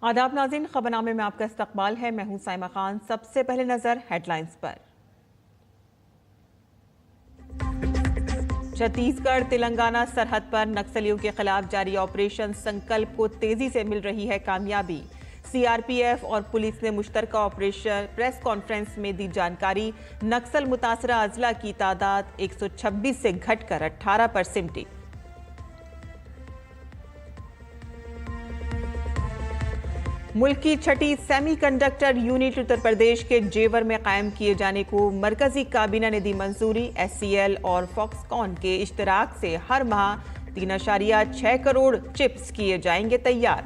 आदाब नाज़रीन, खबरनामे में आपका इस्तकबाल है। मैं हूं साइमा खान। सबसे पहले नजर हेडलाइंस पर। छत्तीसगढ़ तेलंगाना सरहद पर नक्सलियों के खिलाफ जारी ऑपरेशन संकल्प को तेजी से मिल रही है कामयाबी। सीआरपीएफ और पुलिस ने मुश्तरका ऑपरेशन प्रेस कॉन्फ्रेंस में दी जानकारी। नक्सल मुतासरा अजला की तादाद 126 से घटकर 18 पर सिमटी। मुल्क की छठी सेमीकंडक्टर यूनिट उत्तर प्रदेश के जेवर में कायम किए जाने को मरकजी काबीना ने दी मंजूरी। एससीएल और फॉक्सकॉन के इश्तराक से हर माह 3.6 करोड़ चिप्स किए जाएंगे तैयार।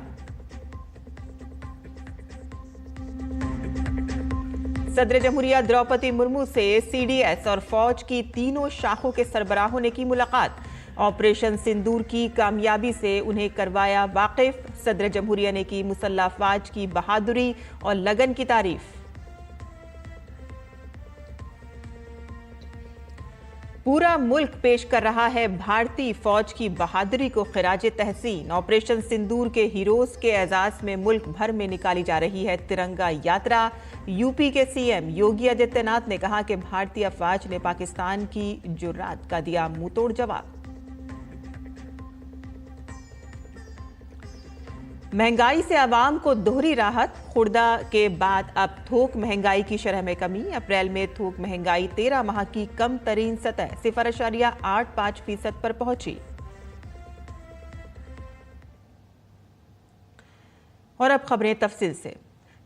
सदर जमहूरिया द्रौपदी मुर्मू से सीडीएस और फौज की तीनों शाखों के सरबराहों ने की मुलाकात। ऑपरेशन सिंदूर की कामयाबी से उन्हें करवाया वाकिफ। सदर जमहूरिया ने की मुसल्लह अफवाज की बहादुरी और लगन की तारीफ। पूरा मुल्क पेश कर रहा है भारतीय फौज की बहादुरी को खिराज तहसीन। ऑपरेशन सिंदूर के हीरोज के एजाज में मुल्क भर में निकाली जा रही है तिरंगा यात्रा। यूपी के सीएम योगी आदित्यनाथ ने कहा कि भारतीय अफवाज ने पाकिस्तान की जुर्रात का दिया मुंहतोड़ जवाब। महंगाई से आवाम को दोहरी राहत। खुर्दा के बाद अब थोक महंगाई की शरह में कमी। अप्रैल में थोक महंगाई 13 माह की कम तरीन सतह 0.85% पर पहुंची। और अब खबरें तफसील से।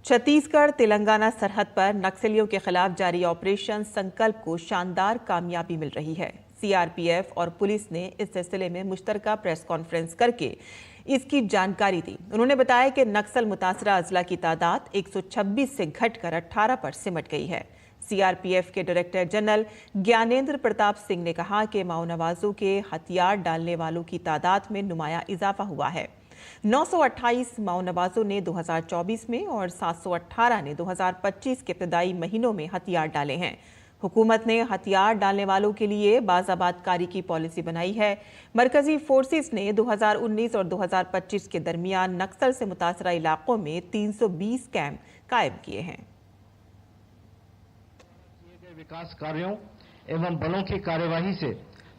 छत्तीसगढ़ तेलंगाना सरहद पर नक्सलियों के खिलाफ जारी ऑपरेशन संकल्प को शानदार कामयाबी मिल रही है। सीआरपीएफ और पुलिस ने इस सिलसिले में मुश्तरका प्रेस कॉन्फ्रेंस करके इसकी जानकारी दी। उन्होंने बताया कि नक्सल मुतासरा अजला की तादाद 126 से घटकर 18 पर सिमट गई है। सीआरपीएफ के डायरेक्टर जनरल ज्ञानेंद्र प्रताप सिंह ने कहा कि माओनवाजों के हथियार डालने वालों की तादाद में नुमाया इजाफा हुआ है। 928 माओनवाजों ने 2024 में और 718 ने 2025 के इब्तदाई महीनों में हथियार डाले हैं। हुकूमत ने हथियार डालने वालों के लिए बाज़ाबातकारी की पॉलिसी बनाई है। मरकजी फोर्सेस ने 2019 और 2025 के दरमियान नक्सल से मुतासरा इलाकों में 320 कैंप कायम किए हैं। विकास कार्यों एवं बलों की कार्यवाही से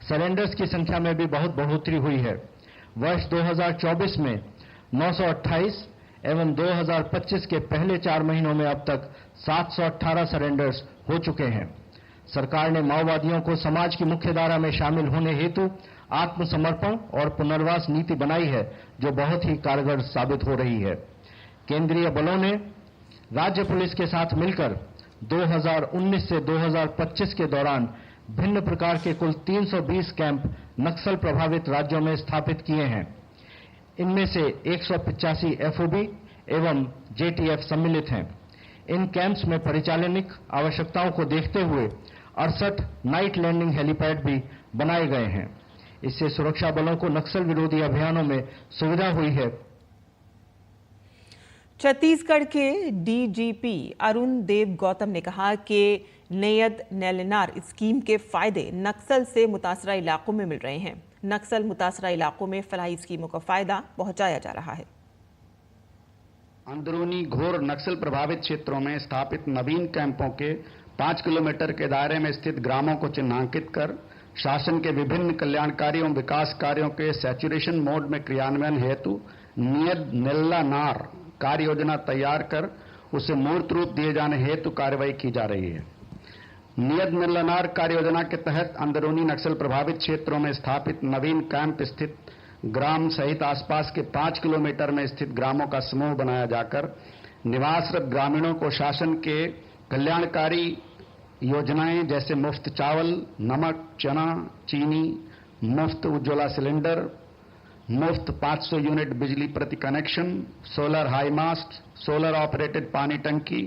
सरेंडर्स की संख्या में भी बहुत बढ़ोतरी हुई है। वर्ष 2024 में 928 एवं 2025 के पहले 4 महीनों में अब तक 718 सरेंडर्स हो चुके हैं। सरकार ने माओवादियों को समाज की मुख्यधारा में शामिल होने हेतु आत्मसमर्पण और पुनर्वास नीति बनाई है, जो बहुत ही कारगर साबित हो रही है। केंद्रीय बलों ने राज्य पुलिस के साथ मिलकर 2019 से 2025 के दौरान भिन्न प्रकार के कुल 320 कैंप नक्सल प्रभावित राज्यों में स्थापित किए हैं। इनमें से 185 एफओबी एवं जेटीएफ सम्मिलित हैं। इन कैंप्स में परिचालनिक आवश्यकताओं को देखते हुए 68 नाइट लैंडिंग हेलीपैड भी बनाए गए हैं। इससे सुरक्षा बलों को नक्सल विरोधी अभियानों में सुविधा हुई है। छत्तीसगढ़ के डीजीपी अरुण देव गौतम ने कहा कि नेयद नेलनार स्कीम के फायदे नक्सल से मुतासरा इलाकों में मिल रहे हैं। नक्सल मुतासरा इलाकों में फलाही स्कीमों का फायदा पहुंचाया जा रहा है। अंदरूनी घोर नक्सल प्रभावित क्षेत्रों में स्थापित नवीन कैंपों के 5 किलोमीटर के दायरे में स्थित ग्रामों को चिन्हांकित कर शासन के विभिन्न कल्याणकारी एवं विकास कार्यों के सैचुरेशन मोड में क्रियान्वयन हेतु नियत नेल्लानार कार्य योजना तैयार कर उसे मूर्त रूप दिए जाने हेतु कार्रवाई की जा रही है। नियत नेल्लानार कार्य योजना के तहत अंदरूनी नक्सल प्रभावित क्षेत्रों में स्थापित नवीन कैंप स्थित ग्राम सहित आसपास के 5 किलोमीटर में स्थित ग्रामों का समूह बनाया जाकर निवासरत ग्रामीणों को शासन के कल्याणकारी योजनाएं जैसे मुफ्त चावल, नमक, चना, चीनी, मुफ्त उज्ज्वला सिलेंडर, मुफ्त 500 यूनिट बिजली प्रति connection, solar high mast, solar operated पानी टंकी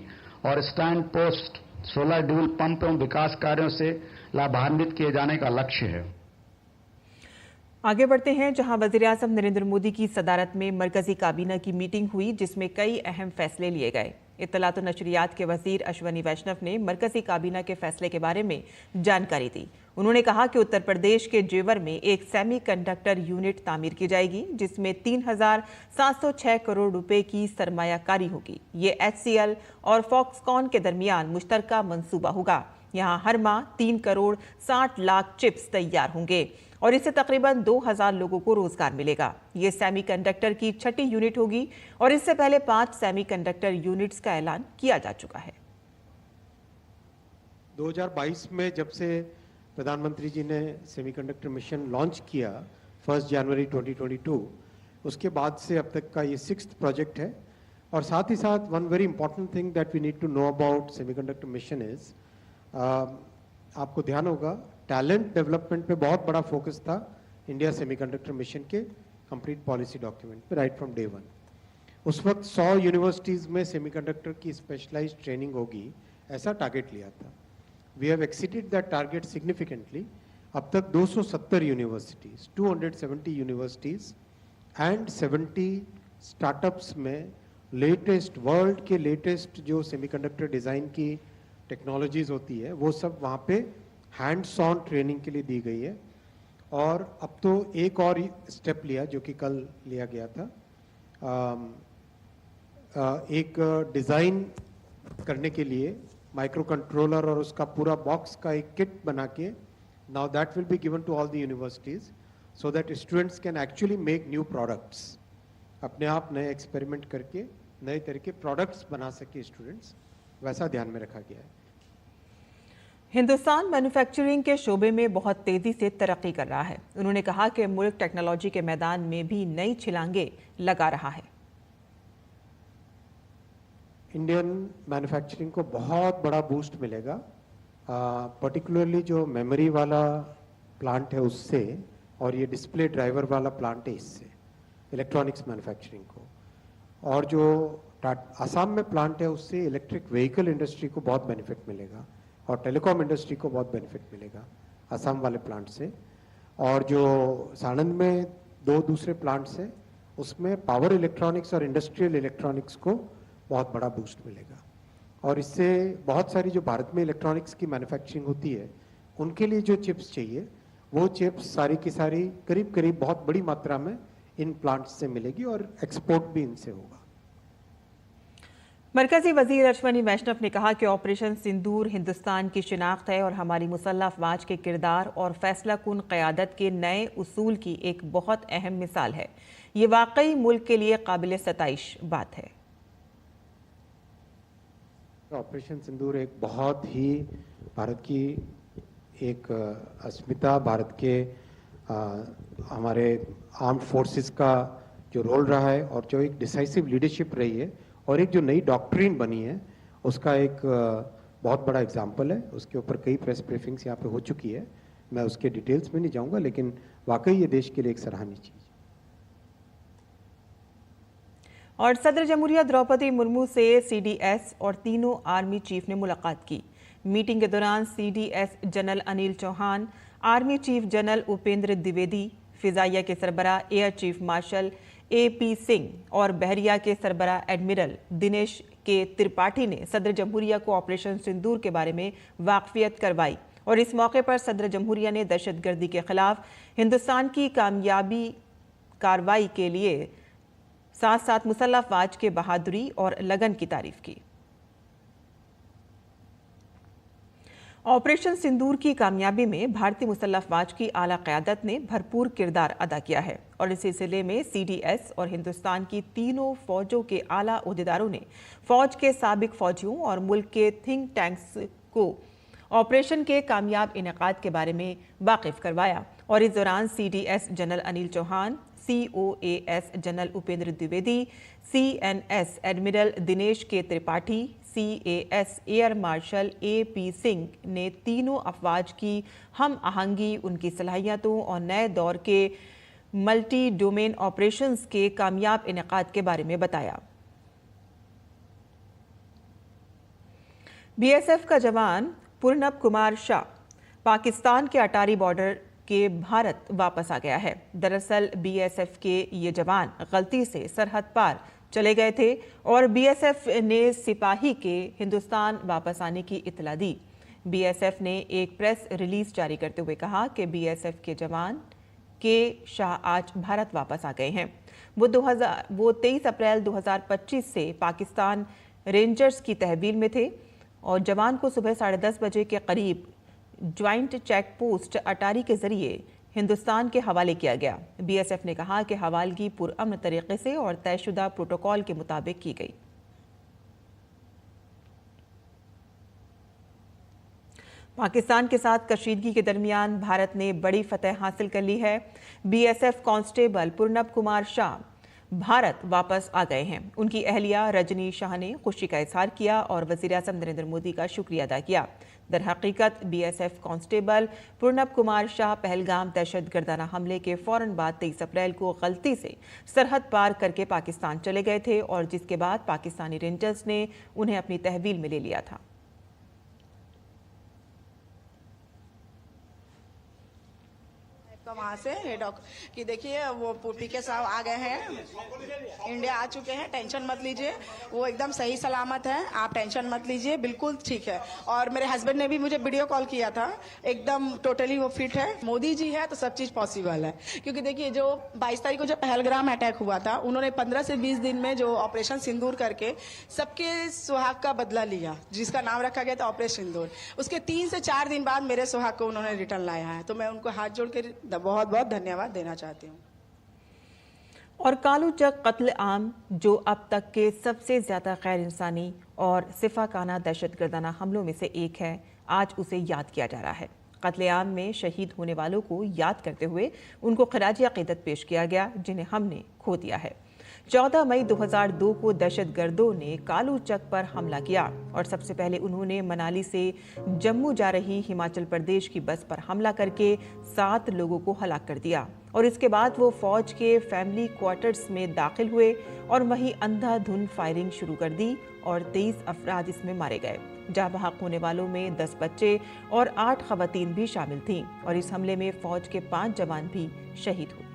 और stand post solar dual pump एवं विकास कार्यों से लाभान्वित किए जाने का लक्ष्य है। आगे बढ़ते हैं, जहां वज़ीर-ए-आज़म नरेंद्र मोदी की सदारत में मरकजी काबीना की मीटिंग हुई, जिसमें कई अहम फैसले लिए गए। इत्तलात और नशरियात के वजीर अश्वनी वैष्णव ने मरकजी काबीना के फैसले के बारे में जानकारी दी। उन्होंने कहा कि उत्तर प्रदेश के जेवर में एक सेमीकंडक्टर यूनिट तामीर की जाएगी, जिसमें 3,706 करोड़ रुपए की सरमायाकारी होगी। ये HCL और फॉक्सकॉन के दरमियान मुश्तरका मंसूबा होगा। यहाँ हर माह 3 करोड़ 60 लाख चिप्स तैयार होंगे और इससे तकरीबन 2,000 लोगों को रोजगार मिलेगा। ये सेमीकंडक्टर की 6ठी यूनिट होगी और इससे पहले 5 सेमीकंडक्टर यूनिट्स का ऐलान किया जा चुका है। 2022 में जब से प्रधानमंत्री जी ने सेमीकंडक्टर मिशन लॉन्च किया 1 जनवरी 2022, उसके बाद से अब तक का ये 6th प्रोजेक्ट है। और साथ ही साथ one very important thing that we need to know about semiconductor mission is, आपको ध्यान होगा टैलेंट डेवलपमेंट पे बहुत बड़ा फोकस था इंडिया सेमीकंडक्टर मिशन के कंप्लीट पॉलिसी डॉक्यूमेंट पे राइट फ्रॉम डे 1। उस वक्त 100 यूनिवर्सिटीज़ में सेमीकंडक्टर की स्पेशलाइज्ड ट्रेनिंग होगी, ऐसा टारगेट लिया था। We have exceeded that target significantly. अब तक 270 यूनिवर्सिटीज़, 270 यूनिवर्सिटीज़ एंड 70 स्टार्टअप्स में लेटेस्ट वर्ल्ड के लेटेस्ट जो सेमीकंडक्टर डिज़ाइन की टेक्नोलॉजीज़ होती है वो सब वहाँ पे हैंड्स ऑन ट्रेनिंग के लिए दी गई है। और अब तो एक और स्टेप लिया जो कि कल लिया गया था, एक डिज़ाइन करने के लिए माइक्रो कंट्रोलर और उसका पूरा बॉक्स का एक किट बना के now that will be given to all the universities so that students can actually make new products. अपने आप नए एक्सपेरिमेंट करके नए तरह के प्रोडक्ट्स बना सके स्टूडेंट्स, वैसा ध्यान में रखा गया है। हिंदुस्तान मैन्युफैक्चरिंग के शोबे में बहुत तेजी से तरक्की कर रहा है। उन्होंने कहा कि मुल्क टेक्नोलॉजी के मैदान में भी नई छलांगे लगा रहा है। इंडियन मैन्युफैक्चरिंग को बहुत बड़ा बूस्ट मिलेगा, पर्टिकुलरली जो मेमोरी वाला प्लांट है उससे और ये डिस्प्ले ड्राइवर वाला प्लांट है इससे इलेक्ट्रॉनिक्स मैन्युफैक्चरिंग को, और जो आसाम में प्लांट है उससे इलेक्ट्रिक व्हीकल इंडस्ट्री को बहुत बेनिफिट मिलेगा और टेलीकॉम इंडस्ट्री को बहुत बेनिफिट मिलेगा आसाम वाले प्लांट से। और जो साणंद में 2 दूसरे प्लांट्स हैं उसमें पावर इलेक्ट्रॉनिक्स और इंडस्ट्रियल इलेक्ट्रॉनिक्स को बहुत बड़ा बूस्ट मिलेगा। और इससे बहुत सारी जो भारत में इलेक्ट्रॉनिक्स की मैन्युफैक्चरिंग होती है उनके लिए जो चिप्स चाहिए वो चिप्स सारी की सारी करीब करीब बहुत बड़ी मात्रा में इन प्लांट्स से मिलेगी और एक्सपोर्ट भी इनसे होगा। मरकजी वजीर अश्वनी वैष्णव ने कहा कि ऑपरेशन सिंदूर हिंदुस्तान की शिनाख्त है और हमारी मुसल्लह अफवाज के किरदार और फैसलाकुन क़यादत के नए उसूल की एक बहुत अहम मिसाल है। ये वाकई मुल्क के लिए काबिल सताइश बात है। ऑपरेशन सिंदूर एक बहुत ही भारत की एक अस्मिता, भारत के हमारे आर्म्ड फोर्सेस का जो रोल रहा है और जो एक डिसाइसिव लीडरशिप रही है और एक जो नई डॉक्ट्रिन बनी है उसका एक बहुत बड़ा एग्जाम्पल है। उसके ऊपर कई प्रेस ब्रीफिंग्स यहाँ पे हो चुकी है, मैं उसके डिटेल्स में नहीं जाऊँगा, लेकिन वाकई ये देश के लिए एक सराहनीय चीज़। और सदर जमहूरिया द्रौपदी मुर्मू से CDS और तीनों आर्मी चीफ ने मुलाकात की। मीटिंग के दौरान CDS general Anil Chauhan, army chief general Upendra Dwivedi, फिजाइया के सरबराह air chief marshal AP Singh और बहरिया के सरबराह एडमिरल दिनेश के त्रिपाठी ने सदर जमहूरिया को ऑपरेशन सिंदूर के बारे में वाकफियत करवाई। और इस मौके पर सदर जमहूरिया ने दहशतगर्दी के खिलाफ हिंदुस्तान की कामयाबी कार्रवाई के लिए साथ साथ मुसल्लह अफवाज के बहादुरी और लगन की तारीफ की। ऑपरेशन सिंदूर की कामयाबी में भारतीय मुसल्लह अफवाज की आला क़यादत ने भरपूर किरदार अदा किया है और इस सिलसिले में CDS और हिंदुस्तान की तीनों फौजों के आला ओहदेदारों ने फौज के साबिक फौजियों और मुल्क के थिंक टैंक्स को ऑपरेशन के कामयाब इनेकाद के बारे में वाकिफ करवाया। और इस दौरान CDS general Anil Chauhan, COAS general Upendra Dwivedi, CNS admiral Dinesh K Tripathi, CAS air marshal AP Singh ने तीनों अफवाज की हम आहंगी, उनकी सलाहियतों और नए दौर के मल्टी डोमेन ऑपरेशंस के कामयाब इनेकाद के बारे में बताया। BSF का जवान पूर्णब कुमार शाह पाकिस्तान के अटारी बॉर्डर के भारत वापस आ गया है। दरअसल BSF के ये जवान गलती से सरहद पार चले गए थे और BSF ने सिपाही के हिंदुस्तान वापस आने की इत्तला दी। बीएसएफ ने एक प्रेस रिलीज जारी करते हुए कहा कि बीएसएफ के जवान के शाह आज भारत वापस आ गए हैं। वो 23 अप्रैल 2025 से पाकिस्तान रेंजर्स की तहवील में थे और जवान को सुबह 10:30 बजे के करीब ज्वाइंट चेक पोस्ट अटारी के जरिए हिंदुस्तान के हवाले किया गया। बीएसएफ ने कहा कि हवालगी पुरअमन तरीके से और तयशुदा प्रोटोकॉल के मुताबिक की गई। पाकिस्तान के साथ कशीदगी के दरमियान भारत ने बड़ी फतह हासिल कर ली है। बीएसएफ कांस्टेबल पूर्णब कुमार शाह भारत वापस आ गए हैं। उनकी अहलिया रजनी शाह ने खुशी का इजहार किया और वज़ीर-ए-आज़म नरेंद्र मोदी का शुक्रिया अदा किया। दर हकीकत बीएसएफ कांस्टेबल पूर्णब कुमार शाह पहलगाम दहशतगर्दाना हमले के फौरन बाद 23 अप्रैल को गलती से सरहद पार करके पाकिस्तान चले गए थे और जिसके बाद पाकिस्तानी रेंजर्स ने उन्हें अपनी तहवील में ले लिया था। वहाँ से हेड कि देखिए वो पीके साहब आ गए हैं, इंडिया आ चुके हैं, टेंशन मत लीजिए, वो एकदम सही सलामत है, आप टेंशन मत लीजिए, बिल्कुल ठीक है। और मेरे हस्बैंड ने भी मुझे वीडियो कॉल किया था, एकदम टोटली वो फिट है। मोदी जी है तो सब चीज पॉसिबल है, क्योंकि देखिए जो 22 तारीख को जो पहलगाम अटैक हुआ था, उन्होंने 15 से 20 दिन में जो ऑपरेशन सिंदूर करके सबके सुहाग का बदला लिया, जिसका नाम रखा गया था ऑपरेशन सिंदूर। उसके 3 से 4 दिन बाद मेरे सुहाग को उन्होंने रिटर्न लाया है, तो मैं उनको हाथ जोड़ के बहुत बहुत धन्यवाद देना चाहती हूँ। और कालू चक कत्ल आम, जो अब तक के सबसे ज्यादा गैर इंसानी और सिफाकाना दहशतगर्दाना हमलों में से एक है, आज उसे याद किया जा रहा है। कत्लेआम में शहीद होने वालों को याद करते हुए उनको खराज अकीदत पेश किया गया, जिन्हें हमने खो दिया है। 14 मई 2002 को दहशतगर्दों ने कालू चक पर हमला किया और सबसे पहले उन्होंने मनाली से जम्मू जा रही हिमाचल प्रदेश की बस पर हमला करके 7 लोगों को हलाक कर दिया और इसके बाद वो फौज के फैमिली क्वार्टर्स में दाखिल हुए और वहीं अंधाधुंध फायरिंग शुरू कर दी और 23 अफराद इसमें मारे गए। जाँ बहक होने वालों में 10 बच्चे और 8 खवातीन भी शामिल थीं और इस हमले में फौज के 5 जवान भी शहीद हुए।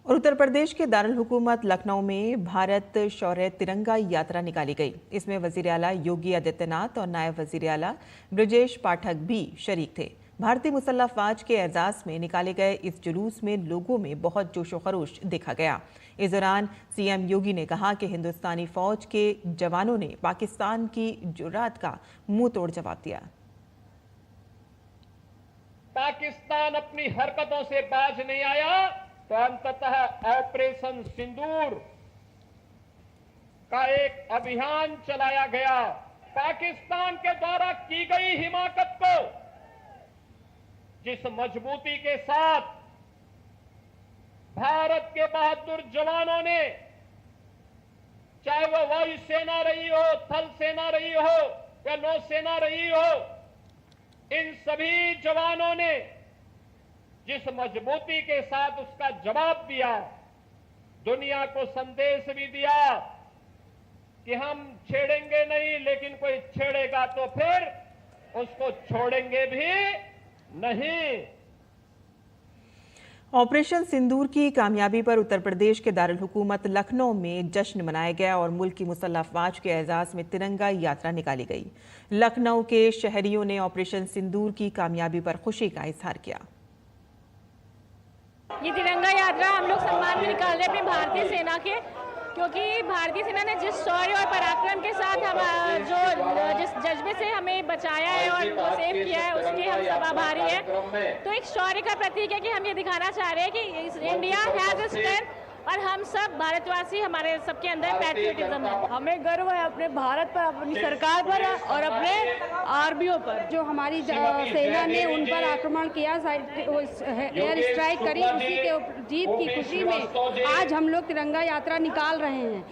और उत्तर प्रदेश के दारुल हुकूमत लखनऊ में भारत शौर्य तिरंगा यात्रा निकाली गई। इसमें वजीर आला योगी आदित्यनाथ और नायब वजीर आला ब्रजेश पाठक भी शरीक थे। भारतीय मुसल्लह अफवाज के एजाज में निकाले गए इस जुलूस में लोगों में बहुत जोशो खरोश देखा गया। इस दौरान सीएम योगी ने कहा कि हिंदुस्तानी फौज के जवानों ने पाकिस्तान की जुर्रात का मुंह तोड़ जवाब दिया। पाकिस्तान अपनी हरकतों से बाज नहीं आया तो अंततः ऑपरेशन सिंदूर का एक अभियान चलाया गया। पाकिस्तान के द्वारा की गई हिमाकत को जिस मजबूती के साथ भारत के बहादुर जवानों ने, चाहे वो वायुसेना रही हो, थल सेना रही हो या नौसेना रही हो, इन सभी जवानों ने जिस मजबूती के साथ उसका जवाब दिया, दुनिया को संदेश भी दिया कि हम छेड़ेंगे नहीं, लेकिन कोई छेड़ेगा तो फिर उसको छोड़ेंगे भी नहीं। ऑपरेशन सिंदूर की कामयाबी पर उत्तर प्रदेश के दारुल हुकूमत लखनऊ में जश्न मनाया गया और मुल्क की मुसल्लह अफवाज के एजाज में तिरंगा यात्रा निकाली गई। लखनऊ के शहरियों ने ऑपरेशन सिंदूर की कामयाबी पर खुशी का इजहार किया। ये तिरंगा यात्रा हम लोग सम्मान में निकाल रहे अपनी भारतीय सेना के, क्योंकि भारतीय सेना ने जिस शौर्य और पराक्रम के साथ हम जिस जज्बे से हमें बचाया है और वो सेव किया है, उसके हम सब आभारी हैं। तो एक शौर्य का प्रतीक है कि हम ये दिखाना चाह रहे हैं कि इंडिया हैज अ स्ट्रेंथ और हम सब भारतवासी, हमारे सबके अंदर पैट्रियटिज्म है। हमें गर्व है अपने भारत पर, अपनी सरकार पर और अपने आर्मियों पर। जो हमारी सेना ने उन पर आक्रमण किया, एयर स्ट्राइक करी, उसी के जीत की खुशी में आज हम लोग तिरंगा यात्रा निकाल रहे हैं।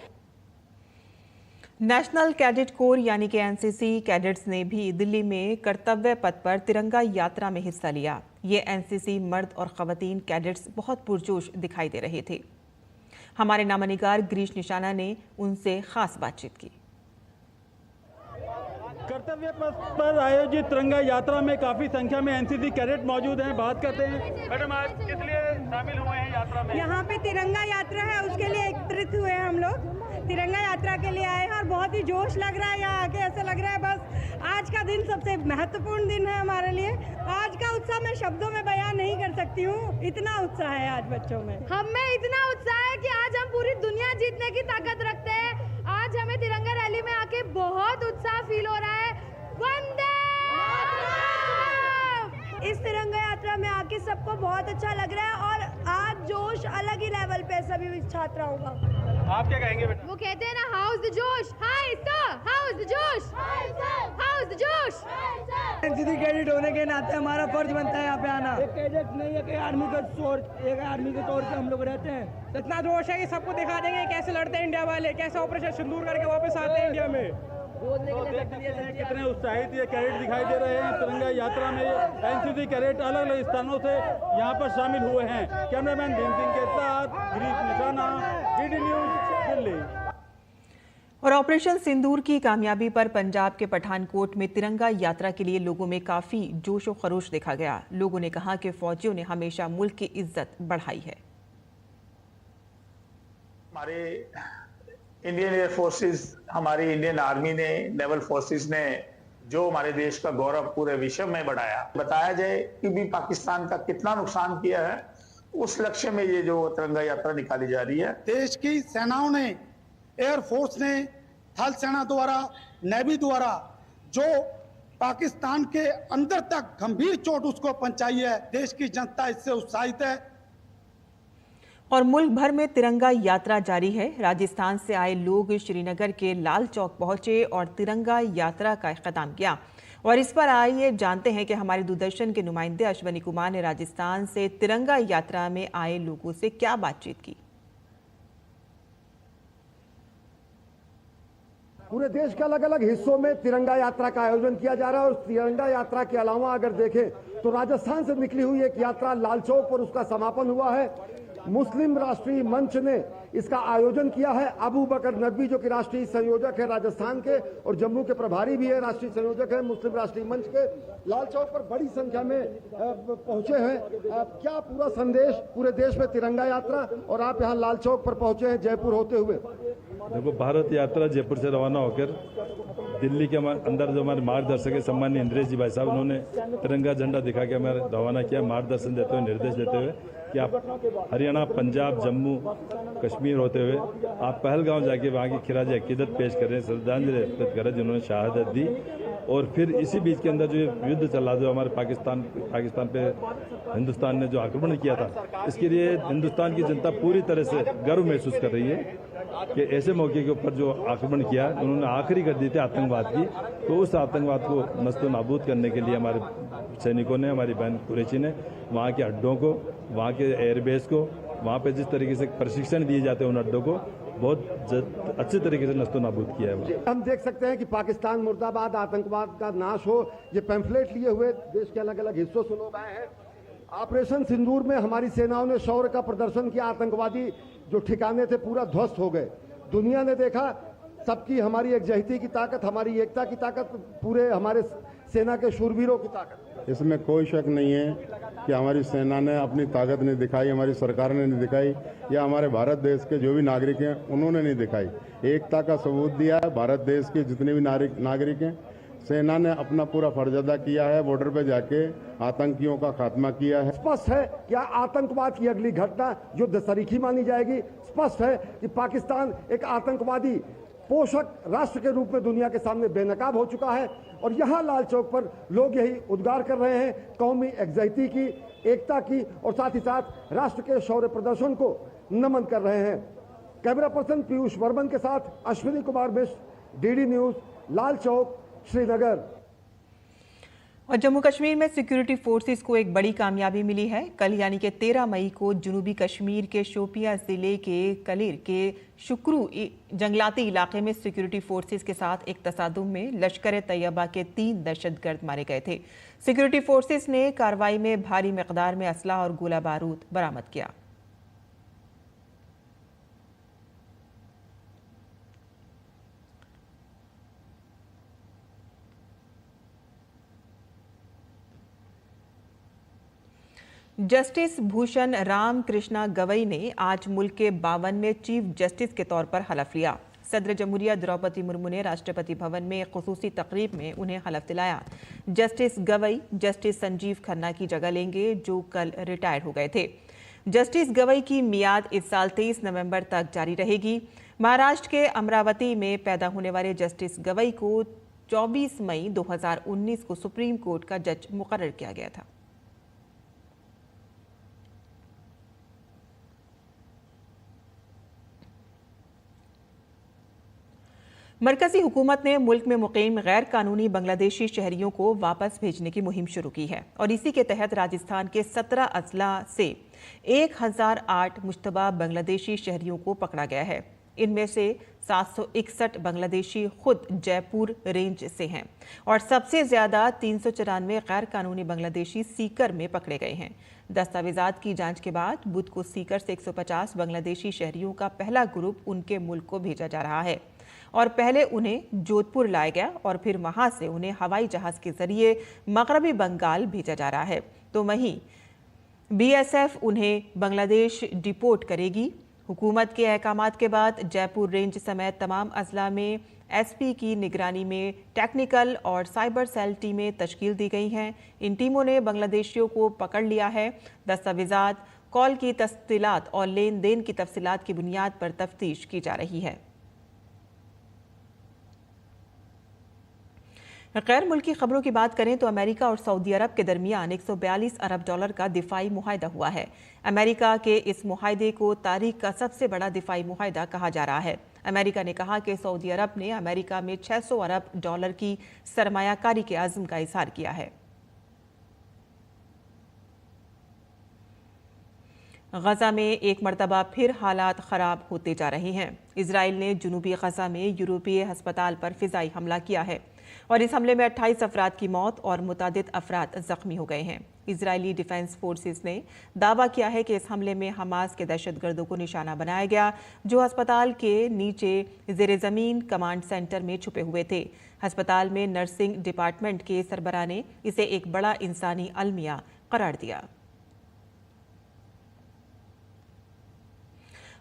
नेशनल कैडेट कोर यानी कि एनसीसी कैडेट्स ने भी दिल्ली में कर्तव्य पथ पर तिरंगा यात्रा में हिस्सा लिया। ये एनसीसी मर्द और खवातीन कैडेट्स बहुत पुरजोश दिखाई दे रहे थे। हमारे नामानिगार गिरीश निशाना ने उनसे खास बातचीत की। कर्तव्य पथ पर आयोजित तिरंगा यात्रा में काफी संख्या में एनसीसी कैडेट मौजूद हैं। बात करते हैं, मैडम आज किस लिए शामिल हुए हैं यात्रा में? यहाँ पे तिरंगा यात्रा है, उसके लिए एकत्रित हुए हैं हम लोग। तिरंगा यात्रा के लिए आए हैं और बहुत ही जोश लग रहा है यहाँ आके। ऐसा लग रहा है बस आज का दिन सबसे महत्वपूर्ण दिन है हमारे लिए। आज का उत्साह मैं शब्दों में बयान नहीं कर सकती हूँ, इतना उत्साह है आज बच्चों में। हम में इतना उत्साह है कि आज हम पूरी दुनिया जीतने की ताकत रखते हैं। आज हमें तिरंगा रैली में आके बहुत उत्साह फील हो रहा है। वंदे मातरम! इस तिरंगा यात्रा में आके सबको बहुत अच्छा लग रहा है और आज जोश अलग ही लेवल पे सभी छात्राओं का। आप क्या कहेंगे बेटा? वो कहते हैं ना, हाउ इज द जोश? Hi sir, how is the जोश? हाउ इज द जोश? एनसीसी कैडेट होने के नाते हमारा फर्ज बनता है यहाँ पे आना। एक कैडेट नहीं है कि आर्मी के तौर पे हम लोग रहते हैं। इतना जोश है कि सबको दिखा देंगे कैसे लड़ते हैं इंडिया वाले, कैसे ऑपरेशन सिंदूर करके वापस आते हैं इंडिया में। कितने उत्साहित ये कैडेट दिखाई दे रहे हैं तिरंगा यात्रा में। एनसीसी कैडेट अलग अलग स्थानों से यहाँ पर शामिल हुए हैं। कैमरामैन भीम सिंह के साथ गिरीश निशाना, डीडी न्यूज, दिल्ली। और ऑपरेशन सिंदूर की कामयाबी पर पंजाब के पठानकोट में तिरंगा यात्रा के लिए लोगों में काफी जोश और खरोश देखा गया। लोगों ने कहा कि फौजियों ने हमेशा मुल्क की इज्जत बढ़ाई है। हमारे इंडियन एयर फोर्सेस, हमारी इंडियन आर्मी ने, नेवल फोर्सेस ने जो हमारे देश का गौरव पूरे विश्व में बढ़ाया, बताया जाए कि भी पाकिस्तान का कितना नुकसान किया है, उस लक्ष्य में ये जो तिरंगा यात्रा निकाली जा रही है। देश की सेनाओं ने, एयर फोर्स ने, थल सेना द्वारा, नेवी द्वारा जो पाकिस्तान के अंदर तक गंभीर चोट उसको पहुंचाई है, देश की जनता इससे उत्साहित है। और मुल्क भर में तिरंगा यात्रा जारी है। राजस्थान से आए लोग श्रीनगर के लाल चौक पहुंचे और तिरंगा यात्रा का इख्तिताम किया। और इस पर आइए जानते हैं कि हमारे दूरदर्शन के नुमाइंदे अश्वनी कुमार ने राजस्थान से तिरंगा यात्रा में आए लोगों से क्या बातचीत की। पूरे देश के अलग अलग हिस्सों में तिरंगा यात्रा का आयोजन किया जा रहा है। और तिरंगा यात्रा के अलावा अगर देखें तो राजस्थान से निकली हुई एक यात्रा लाल चौक पर उसका समापन हुआ है। मुस्लिम राष्ट्रीय मंच ने इसका आयोजन किया है। अबू बकर नकवी जो कि राष्ट्रीय संयोजक है राजस्थान के और जम्मू के प्रभारी भी है, राष्ट्रीय संयोजक है मुस्लिम राष्ट्रीय मंच के, लाल चौक पर बड़ी संख्या में पहुंचे हैं। क्या पूरा संदेश पूरे देश में तिरंगा यात्रा, और आप यहाँ लाल चौक पर पहुंचे हैं जयपुर होते हुए। देखो, भारत यात्रा जयपुर से रवाना होकर दिल्ली के अंदर जो हमारे मार्गदर्शक है सम्मानीय इंद्रेश जी भाई साहब, उन्होंने तिरंगा झंडा दिखा के हमें रवाना किया, मार्गदर्शन देते हुए, निर्देश देते हुए कि आप हरियाणा, पंजाब, जम्मू कश्मीर होते हुए आप पहलगांव जाके वहाँ की खिराज अकीदत पेश करें, श्रद्धांजलि अर्पित करें जिन्होंने शहादत दी। और फिर इसी बीच के अंदर जो युद्ध चला, जो हमारे पाकिस्तान पे हिंदुस्तान ने जो आक्रमण किया था, इसके लिए हिंदुस्तान की जनता पूरी तरह से गर्व महसूस कर रही है कि ऐसे मौके के ऊपर जो आक्रमण किया, उन्होंने आखिरी कर दी थी आतंकवाद की, तो उस आतंकवाद को नस्तो नाबूद करने के लिए हमारे सैनिकों ने, हमारी बहन कुरैशी ने वहाँ के अड्डों को, वहाँ के एयरबेस को, वहाँ पे जिस तरीके से प्रशिक्षण दिए जाते हैं उन अड्डों को बहुत अच्छे तरीके से नस्तो नाबूद किया है। हम देख सकते हैं कि पाकिस्तान मुर्दाबाद, आतंकवाद का नाश हो, ये पैम्फलेट लिए हुए देश के अलग अलग हिस्सों से लोग आए हैं। ऑपरेशन सिंदूर में हमारी सेनाओं ने शौर्य का प्रदर्शन किया। आतंकवादी जो ठिकाने थे पूरा ध्वस्त हो गए। दुनिया ने देखा सबकी, हमारी एकजहती की ताकत, हमारी एकता की ताकत, पूरे हमारे सेना के शूरवीरों की ताकत। इसमें कोई शक नहीं है कि हमारी सेना ने अपनी ताकत नहीं दिखाई, हमारी सरकार ने नहीं दिखाई, या हमारे भारत देश के जो भी नागरिक हैं उन्होंने नहीं दिखाई। एकता का सबूत दिया है भारत देश के जितने भी नागरिक हैं। सेना ने अपना पूरा फर्ज अदा किया है, बॉर्डर पे जाके आतंकियों का खात्मा किया है। स्पष्ट है कि आतंकवाद की अगली घटना युद्ध सरीखी मानी जाएगी। स्पष्ट है कि पाकिस्तान एक आतंकवादी पोषक राष्ट्र के रूप में दुनिया के सामने बेनकाब हो चुका है। और यहाँ लाल चौक पर लोग यही उद्गार कर रहे हैं कौमी एकजुटता की, एकता की, और साथ ही साथ राष्ट्र के शौर्य प्रदर्शन को नमन कर रहे हैं। कैमरा पर्सन पीयूष वर्मन के साथ अश्विनी कुमार मिश्र, डीडी न्यूज, लाल चौक, श्रीनगर। और जम्मू कश्मीर में सिक्योरिटी फोर्सेस को एक बड़ी कामयाबी मिली है। कल यानी कि 13 मई को जनूबी कश्मीर के शोपियां जिले के कलीर के शुक्रू जंगलाती इलाके में सिक्योरिटी फोर्सेस के साथ एक तसादुम में लश्कर तैयबा के 3 दहशतगर्द मारे गए थे। सिक्योरिटी फोर्सेस ने कार्रवाई में भारी मिकदार में असला और गोला बारूद बरामद किया। जस्टिस भूषण राम कृष्णा गवई ने आज मुल्क के 52वें चीफ जस्टिस के तौर पर हलफ लिया। सदर जमहूरिया द्रौपदी मुर्मू ने राष्ट्रपति भवन में एक खुसूसी तकरीब में उन्हें हलफ दिलाया। जस्टिस गवई जस्टिस संजीव खन्ना की जगह लेंगे, जो कल रिटायर हो गए थे। जस्टिस गवई की मियाद इस साल 23 नवंबर तक जारी रहेगी। महाराष्ट्र के अमरावती में पैदा होने वाले जस्टिस गवई को 24 मई 2019 को सुप्रीम कोर्ट का जज मुकर्रर किया गया था। मरकजी हुकूमत ने मुल्क में मुकीम गैर कानूनी बांग्लादेशी शहरियों को वापस भेजने की मुहिम शुरू की है और इसी के तहत राजस्थान के 17 अजला से 1008 मुश्तबा बांग्लादेशी शहरियों को पकड़ा गया है। इनमें से 761 बांग्लादेशी खुद जयपुर रेंज से हैं और सबसे ज्यादा 394 गैर कानूनी बांग्लादेशी सीकर में पकड़े गए हैं। दस्तावेजात की जांच के बाद बुध को सीकर से 150 बांग्लादेशी शहरियों का पहला ग्रुप उनके मुल्क को भेजा जा रहा है और पहले उन्हें जोधपुर लाया गया और फिर वहां से उन्हें हवाई जहाज के जरिए मगरबी बंगाल भेजा जा रहा है। तो वहीं बीएसएफ उन्हें बांग्लादेश डिपोर्ट करेगी। हुकूमत के अहकामात के बाद जयपुर रेंज समेत तमाम अजला में एसपी की निगरानी में टेक्निकल और साइबर सेल टीमें तश्कील दी गई हैं। इन टीमों ने बांग्लादेशियों को पकड़ लिया है। दस्तावेजात, कॉल की तफसीलात और लेन देन की तफसीलात की बुनियाद पर तफ्तीश की जा रही है। गैर मुल्की खबरों की बात करें तो अमेरिका और सऊदी अरब के दरमियान 142 अरब डॉलर का दिफाई मुआहदा हुआ है। अमेरिका के इस मुआहदे को तारीख का सबसे बड़ा दिफाई मुआहदा कहा जा रहा है। अमेरिका ने कहा कि सऊदी अरब ने अमेरिका में 600 अरब डॉलर की सरमायाकारी के आज़म का इजहार किया है। गजा में एक मरतबा फिर हालात खराब होते जा रहे हैं। इजराइल ने जनूबी गजा में यूरोपीय अस्पताल पर फिजाई हमला किया है और इस हमले में 28 अफराद की मौत और मुतादिद अफराद जख्मी हो गए हैं। इजरायली डिफेंस फोर्सेस ने दावा किया है कि इस हमले में हमास के दहशतगर्दों को निशाना बनाया गया, जो अस्पताल के नीचे ज़ेरे ज़मीन कमांड सेंटर में छुपे हुए थे। अस्पताल में नर्सिंग डिपार्टमेंट के सरबराह ने इसे एक बड़ा इंसानी अलमिया करार दिया।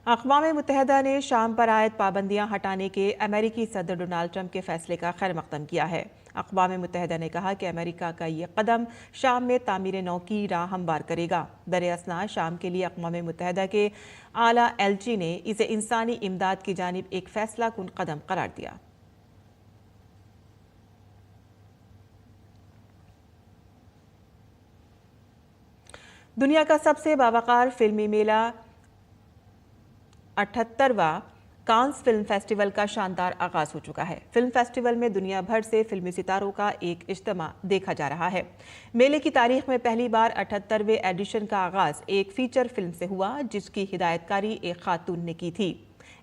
अक़वाम मुत्तहिदा ने शाम पर आयद पाबंदियां हटाने के अमेरिकी सदर डोनाल्ड ट्रंप के फैसले का खैर मकदम किया है। अक़वाम मुत्तहिदा ने कहा कि अमेरिका का ये कदम शाम में तामीर नौ की राह हमवार करेगा। दरअसल शाम के लिए अक़वाम मुत्तहिदा के आला एलची ने इसे इंसानी इमदाद की जानिब एक फैसला कुन कदम करार दिया। दुनिया का सबसे बावकार फिल्मी मेला 78वां कांस फिल्म फेस्टिवल का शानदार आगाज हो चुका है। फिल्म फेस्टिवल में दुनिया भर से फिल्मी सितारों का एक इज्तिमा देखा जा रहा है। मेले की तारीख में पहली बार 78वें एडिशन का आगाज एक फीचर फिल्म से हुआ, जिसकी हिदायतकारी एक खातून ने की थी।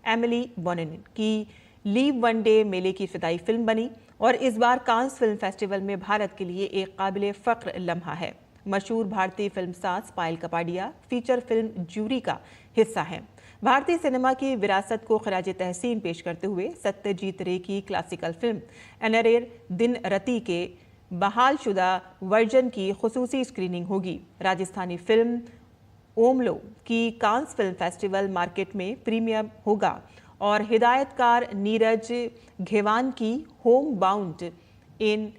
एमिली बोनिन की लीव वन डे मेले की फिदाई फिल्म बनी और इस बार कांस फिल्म फेस्टिवल में भारत के लिए एक काबिल फ़ख्र लम्हा है। मशहूर भारतीय फिल्मसाज पायल कपाडिया फीचर फिल्म जूरी का हिस्सा हैं। भारतीय सिनेमा की विरासत को खराज तहसीन पेश करते हुए सत्यजीत रे की क्लासिकल फिल्म एनरेर दिन रती के बहाल शुदा वर्जन की खुसूसी स्क्रीनिंग होगी। राजस्थानी फिल्म ओमलो की कांस फिल्म फेस्टिवल मार्केट में प्रीमियम होगा और हिदायतकार नीरज घेवान की home bound in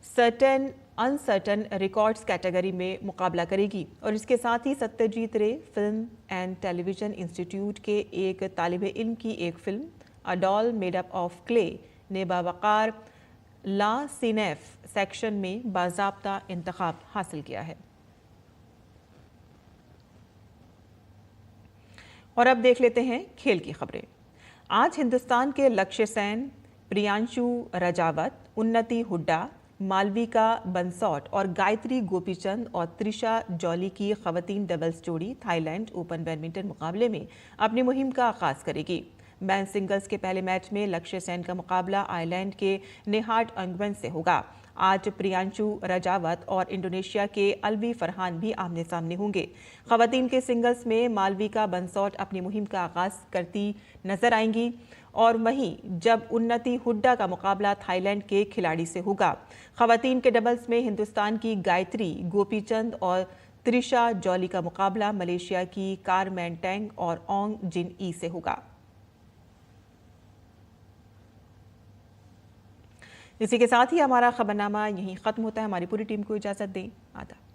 certain uncertain records category में मुकाबला करेगी। और इसके साथ ही सत्यजीत रे फिल्म एंड टेलीविज़न इंस्टीट्यूट के एक तालिब इल्म की एक film a doll made up of clay ने बावकार ला सिनेफ सेक्शन में बाज़ाब्ता इंतखाब हासिल किया है। और अब देख लेते हैं खेल की खबरें। आज हिंदुस्तान के लक्ष्य सेन, प्रियांशु रजावत, उन्नति हुड्डा, मालविका बंसौट और गायत्री गोपीचंद और त्रिशा जॉली की खवातीन डबल्स जोड़ी थाईलैंड ओपन बैडमिंटन मुकाबले में अपनी मुहिम का आगाज करेगी। मैन सिंगल्स के पहले मैच में लक्ष्य सेन का मुकाबला आयरलैंड के नेहाट अंगवन से होगा। आज प्रियांशु रजावत और इंडोनेशिया के अलवी फरहान भी आमने सामने होंगे। खवातीन के सिंगल्स में मालविका बंसौट अपनी मुहिम का आगाज करती नजर आएंगी और वहीं जब उन्नति हुड्डा का मुकाबला थाईलैंड के खिलाड़ी से होगा। खवातीन के डबल्स में हिंदुस्तान की गायत्री गोपीचंद और त्रिशा जॉली का मुकाबला मलेशिया की कारमैन टेंग और ओंग जिन ई से होगा। इसी के साथ ही हमारा खबरनामा यहीं खत्म होता है। हमारी पूरी टीम को इजाजत दें। आदाब।